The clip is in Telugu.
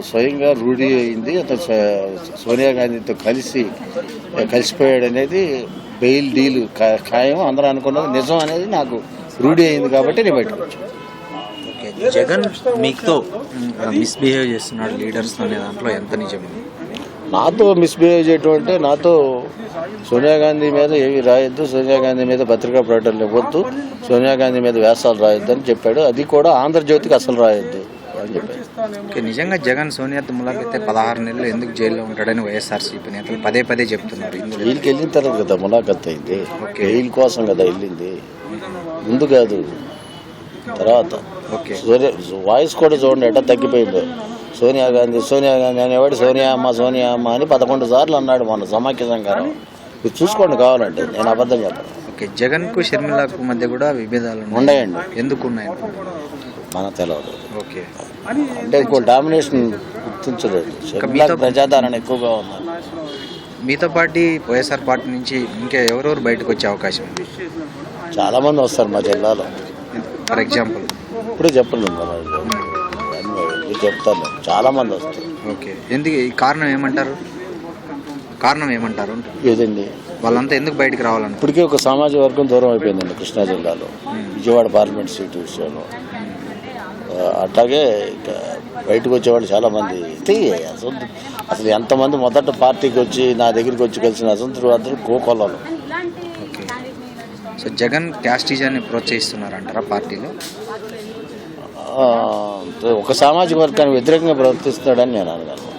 స్వయంగా రూఢి అయింది. అతను సోనియా గాంధీతో కలిసిపోయాడు అనేది బెయిల్ డీల్ ఖాయం అందరూ అనుకున్నది నిజం అనేది నాకు రూఢి అయింది కాబట్టి నేను బయటకు వచ్చాను. జగన్ మీతో మిస్బిహేవ్ చేస్తున్నాడు లీడర్స్ అనే దాంట్లో ఎంత నిజం? నాతో మిస్బిహేవ్ చేయటం అంటే నాతో సోనియా గాంధీ మీద ఏమి రాయొద్దు, సోనియా గాంధీ మీద పత్రికా ప్రకటనలు ఇవ్వద్దు, సోనియా గాంధీ మీద వ్యాసాలు రాయొద్దు అని చెప్పాడు. అది కూడా ఆంధ్రజ్యోతికి అసలు రాయొద్దు అని చెప్పాడు. నిజంగా జగన్ సోనియాతో ములాఖైతే 16 నెలలు ఎందుకు జైల్లో ఉంటాడని వైఎస్ఆర్సీపీ నేతలు పదే చెప్తున్నారు. జైలుకి వెళ్ళిన తర్వాత కదా ములాఖత్ అయింది, జైలు కోసం కదా వెళ్ళింది, ముందు కాదు తర్వాత. వాయిస్ కూడా చూడండి ఎట్లా తగ్గిపోయిందో. సోనియా గాంధీ అనేవాడు సోనియా అమ్మ అని 11 సార్లు అన్నాడు మొన్న సమాఖ్య సంఘారం. మీరు చూసుకోండి కావాలంటే, నేను అబద్ధం చెప్పను. జగన్ కు షర్మిలకు మధ్య కూడా విభేదాలు ఉన్నాయండి. ఎందుకు ఉన్నాయి మనకు తెలియదు. అంటే ఇంకో డామినేషన్ గుర్తించలేదు. షర్మిలకు ప్రజాదరణ ఎక్కువగా ఉంది. మీతో పాటు వైఎస్ఆర్ పార్టీ నుంచి ఇంకా ఎవరెవరు బయటకు వచ్చే అవకాశం ఉంది? చాలా మంది వస్తారు మా జిల్లాలో. ఫర్ ఎగ్జాంపుల్ ఇప్పుడే చెప్పలేదు, చెప్తాను. చాలా మంది వస్తారు. ఎందుకు కారణం ఏమంటారు? ఏదండి వాళ్ళంతా ఎందుకు బయటకు రావాలని? ఇప్పటికే ఒక సామాజిక వర్గం దూరం అయిపోయిందండి కృష్ణా జిల్లాలో, విజయవాడ పార్లమెంట్ సీటు విషయంలో. అట్లాగే బయటకు వచ్చేవాళ్ళు చాలా మంది. అసలు ఎంతమంది మొదట పార్టీకి వచ్చి నా దగ్గరికి వచ్చి కలిసిన అసంతృప్తులు కోకొల్లలు. సో జగన్ క్యాస్టిజాన్ని ప్రోత్సహిస్తున్నారంటారా పార్టీలో? ఒక సామాజిక వర్గానికి వ్యతిరేకంగా ప్రవర్తిస్తున్నాడని నేను అనగలను.